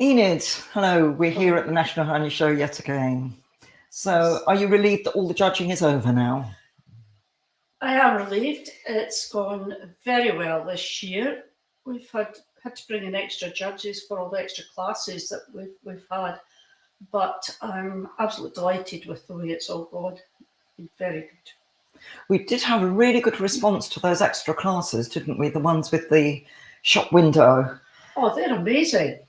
Enid, hello. We're here at the National Honey Show yet again. So, are you relieved that all the judging is over now? I am relieved. It's gone very well this year. We've had to bring in extra judges for all the extra classes that we've had, but I'm absolutely delighted with the way it's all gone. Been very good. We did have a really good response to those extra classes, didn't we? The ones with the shop window. Oh, they're amazing.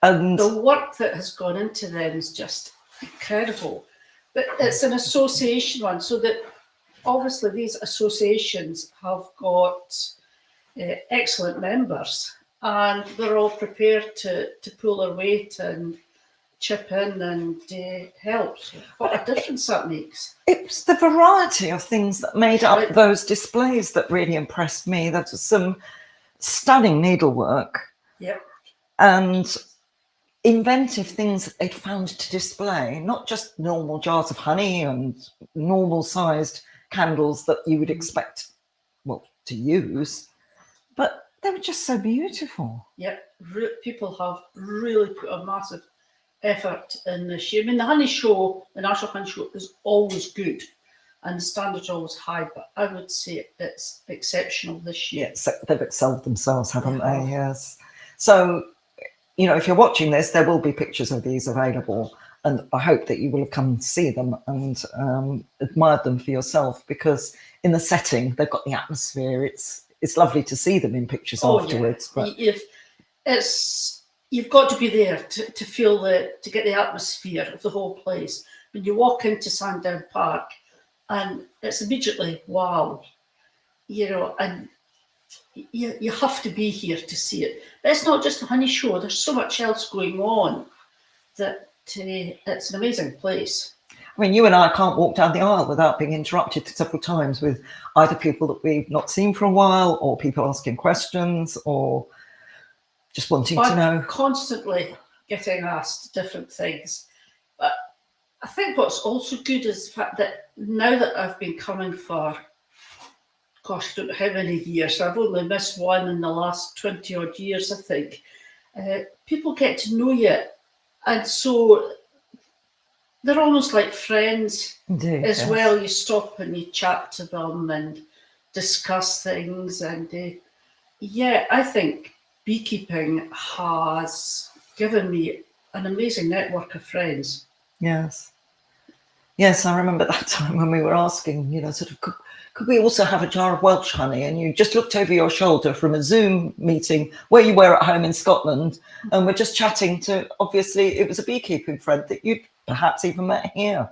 And The work that has gone into them is just incredible. But it's an association one, so that obviously these associations have got excellent members, and they're all prepared to pull their weight and chip in and help. So what a difference that makes. it was the variety of things that made up those displays that really impressed me. There was some stunning needlework. Yep. And inventive things that they'd found to display, not just normal jars of honey and normal sized candles that you would expect, well, to use, but they were just so beautiful. Yep. People have really put a massive effort in this year. I mean, the honey show, the National Honey Show, is always good and the standards are always high, but I would say it's exceptional this year. Yes, they've excelled themselves, haven't they? Yes. So, if you're watching this, there will be pictures of these available, and I hope that you will have come to see them and admired them for yourself, because in the setting they've got the atmosphere. It's lovely to see them in pictures afterwards. Yeah. But you've got to be there to feel to get the atmosphere of the whole place. When you walk into Sandown Park, and it's immediately wow, and you have to be here to see it. But it's not just a honey show. There's so much else going on that it's an amazing place. I mean, you and I can't walk down the aisle without being interrupted several times with either people that we've not seen for a while, or people asking questions, or just wanting to know. Constantly getting asked different things. But I think what's also good is the fact that now that I've been coming for, gosh, I don't know how many years, I've only missed one in the last 20 odd years, I think. People get to know you, and so they're almost like friends. Indeed, as yes. well. You stop and you chat to them and discuss things, and I think beekeeping has given me an amazing network of friends. Yes, I remember that time when we were asking, sort of, could we also have a jar of Welsh honey? And you just looked over your shoulder from a Zoom meeting where you were at home in Scotland, and we're just chatting to, obviously, it was a beekeeping friend that you'd perhaps even met here.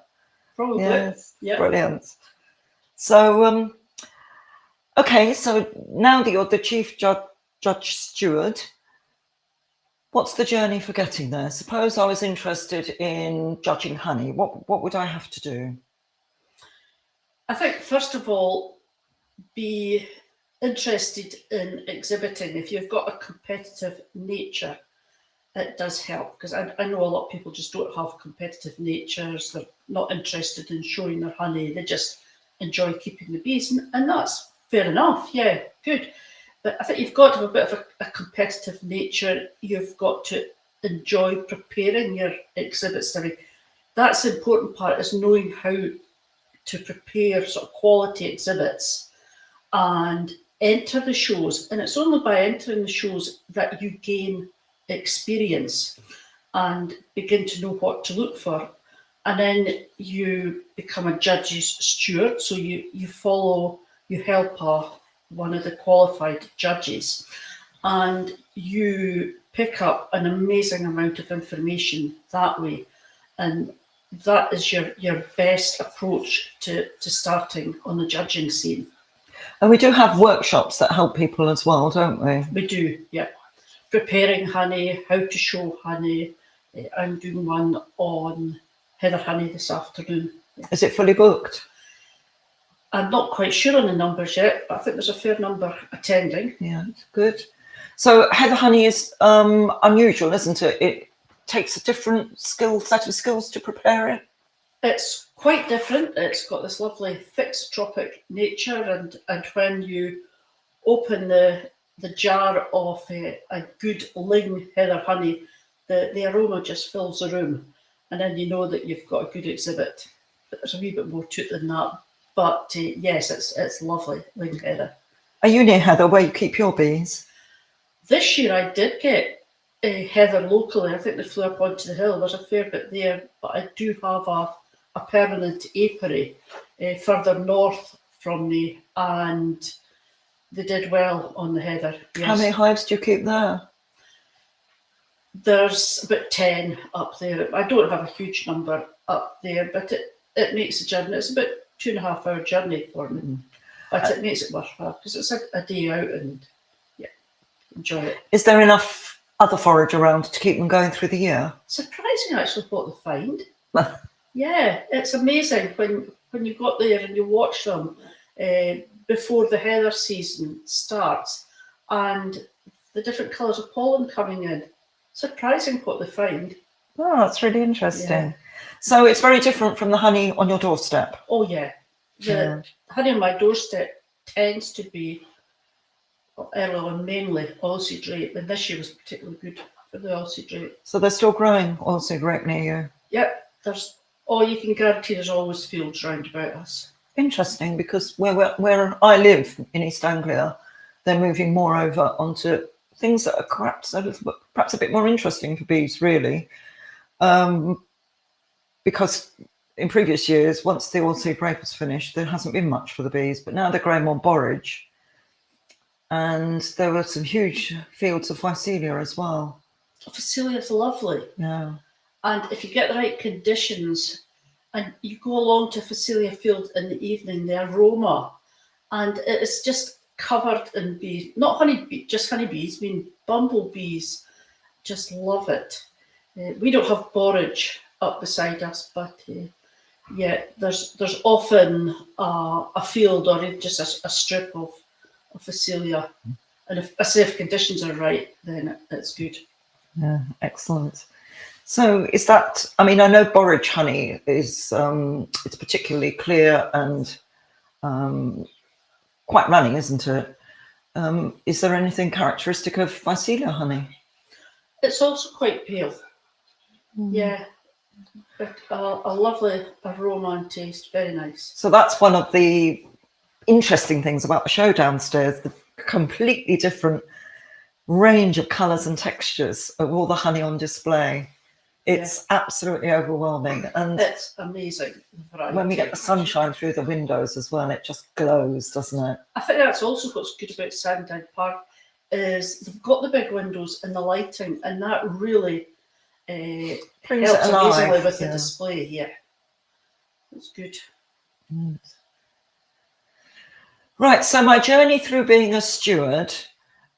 Probably. Yes, yep. Brilliant. So, okay, so now that you're the Chief Judge Steward, what's the journey for getting there? Suppose I was interested in judging honey. What would I have to do? I think, first of all, be interested in exhibiting. If you've got a competitive nature, it does help, because I know a lot of people just don't have competitive natures. They're not interested in showing their honey. They just enjoy keeping the bees, and that's fair enough. Yeah, good. But I think you've got to have a bit of a competitive nature. You've got to enjoy preparing your exhibits. That's the important part, is knowing how to prepare sort of quality exhibits and enter the shows. And it's only by entering the shows that you gain experience and begin to know what to look for. And then you become a judge's steward. So you help one of the qualified judges, and you pick up an amazing amount of information that way. And that is your best approach to starting on the judging scene. And we do have workshops that help people as well, don't we? We do, yeah. Preparing honey, how to show honey. I'm doing one on heather honey this afternoon. Is it fully booked? I'm not quite sure on the numbers yet, but I think there's a fair number attending. Yeah, good. So heather honey is unusual, isn't it? It takes a different set of skills to prepare it. It's quite different. It's got this lovely thixotropic nature, and when you open the jar of a good ling heather honey, the aroma just fills the room, and then you know that you've got a good exhibit. But there's a wee bit more to it than that. But yes, it's lovely, Lynn Heather. Are you near Heather, where you keep your bees? This year I did get heather locally. I think they flew up onto the hill. There's a fair bit there, but I do have a permanent apiary further north from me, and they did well on the heather. Yes. How many hives do you keep there? There's about 10 up there. I don't have a huge number up there, but it makes a journey. It's about 2.5 hour journey for me, but it makes it worthwhile because it's a day out and enjoy it. Is there enough other forage around to keep them going through the year? Surprising actually what they find. Yeah, it's amazing when you got there and you watch them before the heather season starts and the different colours of pollen coming in. Surprising what they find. Oh, that's really interesting. Yeah. So it's very different from the honey on your doorstep. Oh yeah, the honey on my doorstep tends to be early on mainly oilseed rape, and this year was particularly good for the oilseed rape. So they're still growing oilseed rape near you? Yep, you can guarantee there's always fields round about us. Interesting, because where I live in East Anglia, they're moving more over onto things that are perhaps a bit more interesting for bees, really. Because in previous years, once the oilseed rape was finished, there hasn't been much for the bees, but now they're growing more borage. And there were some huge fields of Phacelia as well. Phacelia's lovely. Yeah. And if you get the right conditions and you go along to a Phacelia field in the evening, the aroma, and it is just covered in bees, not just honeybees, I mean bumblebees just love it. We don't have borage up beside us, but there's often a field or just a strip of Phacelia, and if conditions are right, then it's good. Yeah, excellent. So is that? I mean, I know borage honey is it's particularly clear and quite runny, isn't it? Is there anything characteristic of Phacelia honey? It's also quite pale. Yeah, but a lovely aroma and taste, very nice. So that's one of the interesting things about the show downstairs, the completely different range of colours and textures of all the honey on display. It's absolutely overwhelming, and it's amazing. When we get the sunshine through the windows as well, it just glows, doesn't it? I think that's also what's good about Sandown Park is they've got the big windows and the lighting, and that really brings helps it alive amazingly with the display. Yeah, it's good. Right, so my journey through being a steward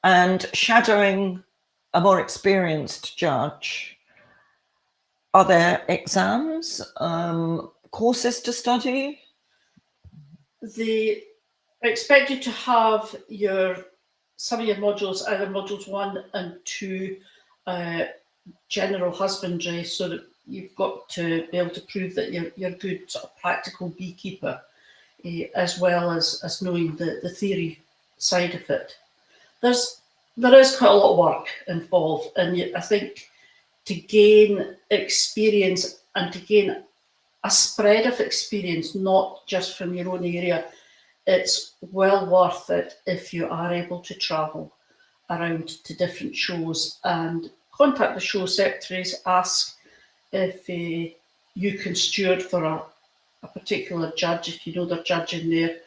and shadowing a more experienced judge. Are there exams, courses to study? They expect you to have some of your modules, either modules 1 and 2, general husbandry, so that you've got to be able to prove that you're a good sort of practical beekeeper, as well as knowing the theory side of it. There is quite a lot of work involved, and I think to gain experience and to gain a spread of experience, not just from your own area, it's well worth it if you are able to travel around to different shows and contact the show secretaries, ask if you can steward for a particular judge, if you know they're judging there,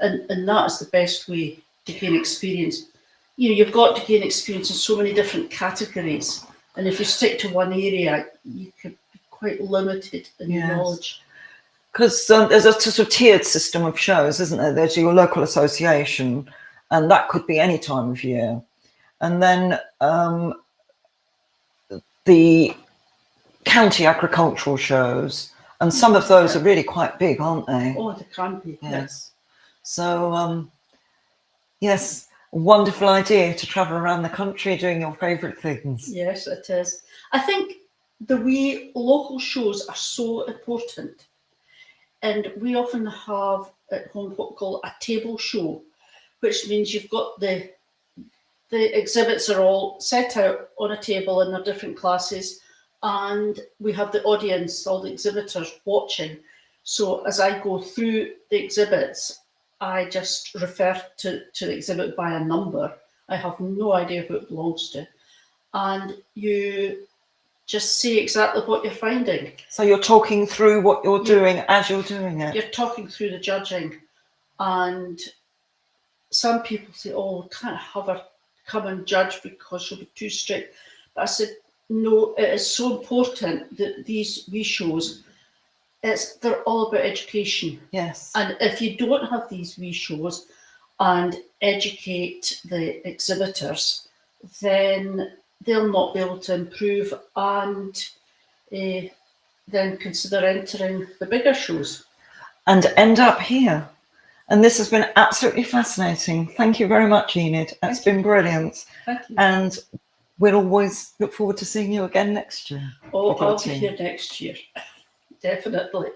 and that is the best way to gain experience. You've got to gain experience in so many different categories, and if you stick to one area, you could be quite limited in your knowledge. Because there's a sort of tiered system of shows, isn't there? There's your local association, and that could be any time of year. And then the county agricultural shows, and some of those are really quite big, aren't they? Oh, they can be, yes. So, yes, wonderful idea to travel around the country doing your favourite things. Yes, it is. I think the wee local shows are so important. And we often have at home what we call a table show, which means you've got the the exhibits are all set out on a table in their different classes, and we have the audience, all the exhibitors watching. So as I go through the exhibits, I just refer to the exhibit by a number. I have no idea who it belongs to. And you just see exactly what you're finding. So you're talking through what you're doing as you're doing it. You're talking through the judging. And some people say, oh, we can't have her come and judge because she'll be too strict. But I said, no, it is so important that these wee shows, they're all about education. Yes. And if you don't have these wee shows and educate the exhibitors, then they'll not be able to improve and then consider entering the bigger shows. And end up here. And this has been absolutely fascinating. Thank you very much, Enid. It's been brilliant. Thank you. And we'll always look forward to seeing you again next year. Oh, I'll be here next year. Definitely.